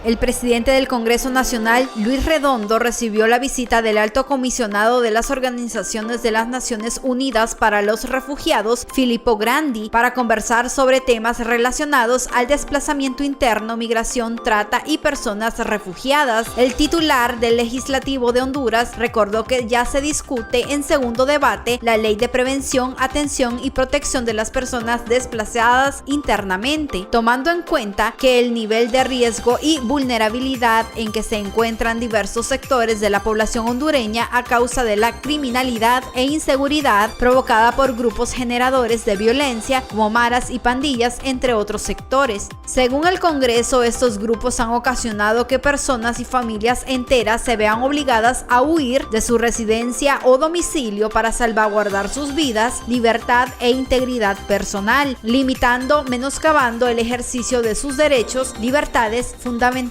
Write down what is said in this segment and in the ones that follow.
El presidente del Congreso Nacional, Luis Redondo, recibió la visita del Alto Comisionado de las Organizaciones de las Naciones Unidas para los Refugiados, Filippo Grandi, para conversar sobre temas relacionados al desplazamiento interno, migración, trata y personas refugiadas. El titular del Legislativo de Honduras recordó que ya se discute en segundo debate la Ley de Prevención, Atención y Protección de las Personas Desplazadas Internamente, tomando en cuenta que el nivel de riesgo y vulnerabilidad en que se encuentran diversos sectores de la población hondureña a causa de la criminalidad e inseguridad provocada por grupos generadores de violencia como maras y pandillas, entre otros sectores. Según el Congreso, estos grupos han ocasionado que personas y familias enteras se vean obligadas a huir de su residencia o domicilio para salvaguardar sus vidas, libertad e integridad personal, limitando, menoscabando el ejercicio de sus derechos, libertades fundamentales.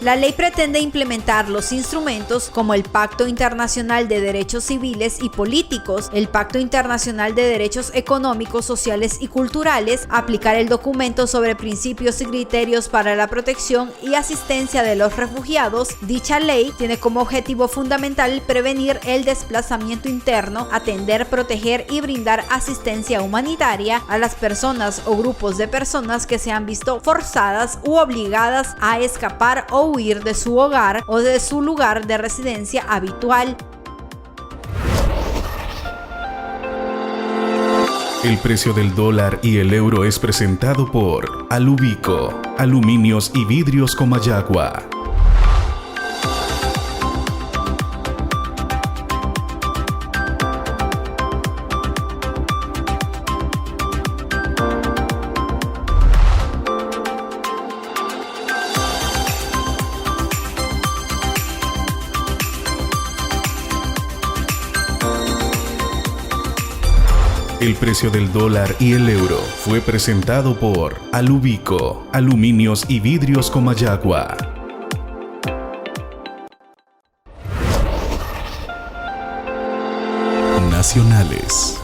La ley pretende implementar los instrumentos como el Pacto Internacional de Derechos Civiles y Políticos, el Pacto Internacional de Derechos Económicos, Sociales y Culturales, aplicar el documento sobre principios y criterios para la protección y asistencia de los refugiados. Dicha ley tiene como objetivo fundamental prevenir el desplazamiento interno, atender, proteger y brindar asistencia humanitaria a las personas o grupos de personas que se han visto forzadas u obligadas a escapar o huir de su hogar o de su lugar de residencia habitual. El precio del dólar y el euro es presentado por Alubico, aluminios y vidrios Comayagua. El precio del dólar y el euro fue presentado por Alubico, aluminios y vidrios Comayagua. Nacionales.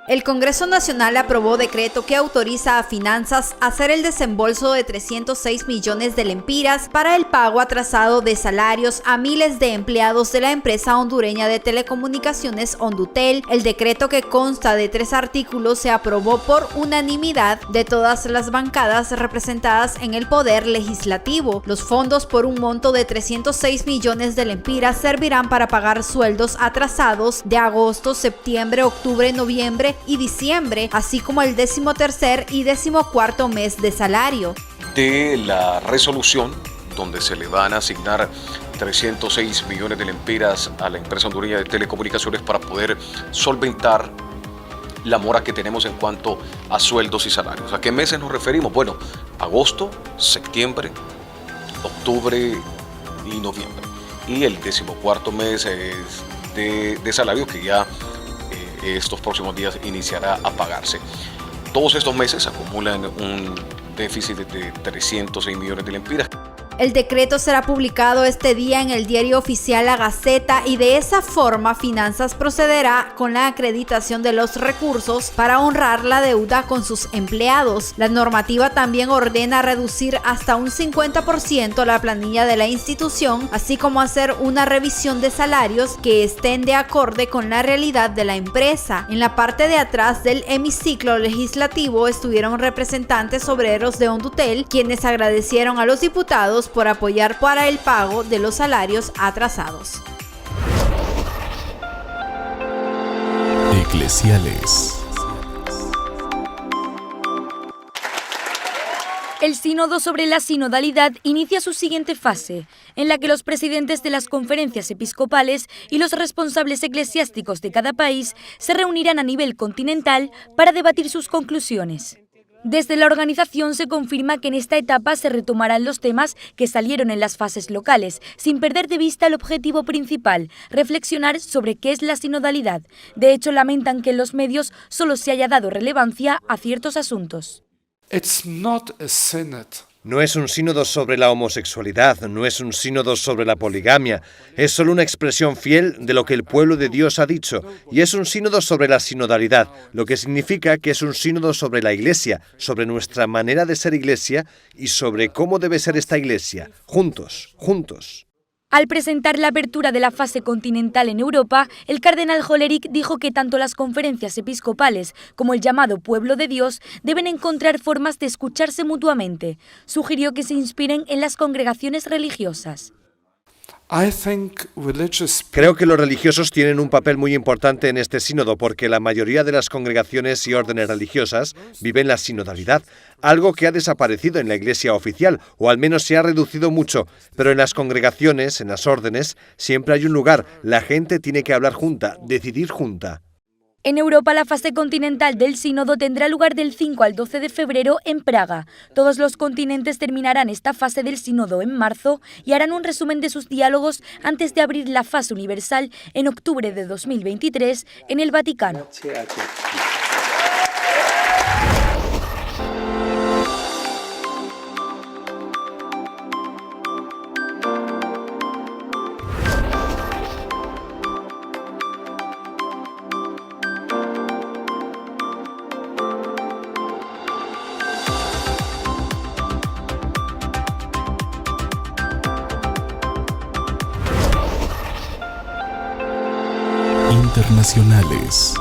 El Congreso Nacional aprobó decreto que autoriza a Finanzas a hacer el desembolso de 306 millones de lempiras para el pago atrasado de salarios a miles de empleados de la empresa hondureña de telecomunicaciones Hondutel. El decreto, que consta de 3 artículos, se aprobó por unanimidad de todas las bancadas representadas en el Poder Legislativo. Los fondos, por un monto de 306 millones de lempiras, servirán para pagar sueldos atrasados de agosto, septiembre, octubre, noviembre y diciembre, así como el 13º y 14º mes de salario. De la resolución donde se le van a asignar 306 millones de lempiras a la empresa hondureña de telecomunicaciones para poder solventar la mora que tenemos en cuanto a sueldos y salarios. ¿A qué meses nos referimos? Bueno, agosto, septiembre, octubre y noviembre. Y el 14º mes de salario que ya estos próximos días iniciará a pagarse. Todos estos meses acumulan un déficit de 306 millones de lempiras. El decreto será publicado este día en el diario oficial La Gaceta, y de esa forma Finanzas procederá con la acreditación de los recursos para honrar la deuda con sus empleados. La normativa también ordena reducir hasta un 50% la planilla de la institución, así como hacer una revisión de salarios que estén de acorde con la realidad de la empresa. En la parte de atrás del hemiciclo legislativo estuvieron representantes obreros de Hondutel, quienes agradecieron a los diputados por apoyar para el pago de los salarios atrasados. Eclesiales. El Sínodo sobre la Sinodalidad inicia su siguiente fase, en la que los presidentes de las conferencias episcopales y los responsables eclesiásticos de cada país se reunirán a nivel continental para debatir sus conclusiones. Desde la organización se confirma que en esta etapa se retomarán los temas que salieron en las fases locales, sin perder de vista el objetivo principal, reflexionar sobre qué es la sinodalidad. De hecho, lamentan que en los medios solo se haya dado relevancia a ciertos asuntos. It's not a synod No es un sínodo sobre la homosexualidad, no es un sínodo sobre la poligamia, es solo una expresión fiel de lo que el pueblo de Dios ha dicho, y es un sínodo sobre la sinodalidad, lo que significa que es un sínodo sobre la Iglesia, sobre nuestra manera de ser Iglesia y sobre cómo debe ser esta Iglesia, juntos. Al presentar la apertura de la fase continental en Europa, el cardenal Hollerich dijo que tanto las conferencias episcopales como el llamado pueblo de Dios deben encontrar formas de escucharse mutuamente. Sugirió que se inspiren en las congregaciones religiosas. Creo que los religiosos tienen un papel muy importante en este sínodo porque la mayoría de las congregaciones y órdenes religiosas viven la sinodalidad, algo que ha desaparecido en la Iglesia oficial, o al menos se ha reducido mucho, pero en las congregaciones, en las órdenes, siempre hay un lugar, la gente tiene que hablar junta, decidir junta. En Europa, la fase continental del sínodo tendrá lugar del 5 al 12 de febrero en Praga. Todos los continentes terminarán esta fase del sínodo en marzo y harán un resumen de sus diálogos antes de abrir la fase universal en octubre de 2023 en el Vaticano. Internacionales.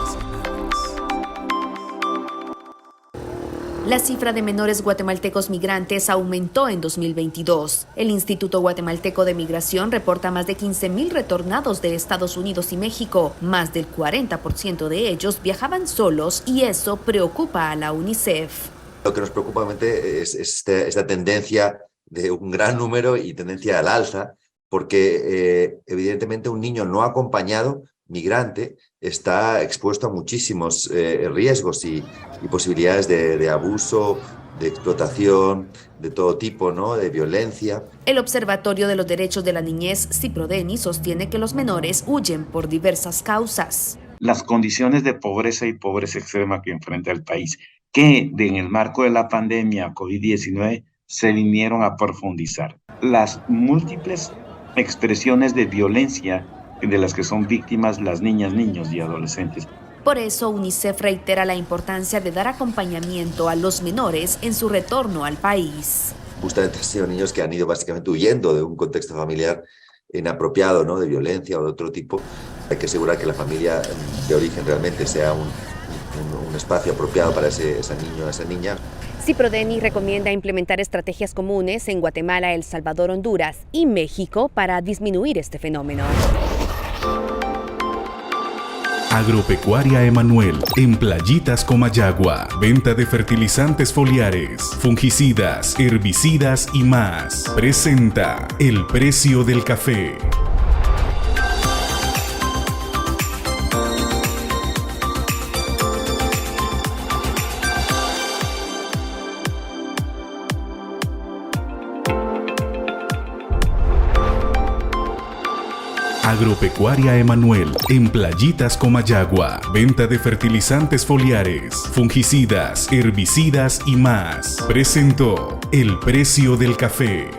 La cifra de menores guatemaltecos migrantes aumentó en 2022. El Instituto Guatemalteco de Migración reporta más de 15,000 retornados de Estados Unidos y México. Más del 40% de ellos viajaban solos y eso preocupa a la UNICEF. Lo que nos preocupa obviamente es esta tendencia de un gran número y tendencia al alza, porque evidentemente un niño no acompañado migrante está expuesto a muchísimos riesgos y posibilidades de abuso, de explotación, de todo tipo, ¿no? De violencia. El Observatorio de los Derechos de la Niñez, CIPRODENI, sostiene que los menores huyen por diversas causas. Las condiciones de pobreza y pobreza extrema que enfrenta el país, que en el marco de la pandemia COVID-19 se vinieron a profundizar. Las múltiples expresiones de violencia de las que son víctimas las niñas, niños y adolescentes. Por eso, UNICEF reitera la importancia de dar acompañamiento a los menores en su retorno al país. Justamente han sido niños que han ido básicamente huyendo de un contexto familiar inapropiado, ¿no? De violencia o de otro tipo. Hay que asegurar que la familia de origen realmente sea un espacio apropiado para ese niño o esa niña. CIPRODENI recomienda implementar estrategias comunes en Guatemala, El Salvador, Honduras y México para disminuir este fenómeno. Agropecuaria Emanuel, en Playitas, Comayagua. Venta de fertilizantes foliares, fungicidas, herbicidas y más. Presenta El Precio del Café. Agropecuaria Emanuel, en Playitas, Comayagua. Venta de fertilizantes foliares, fungicidas, herbicidas y más. Presentó El Precio del Café.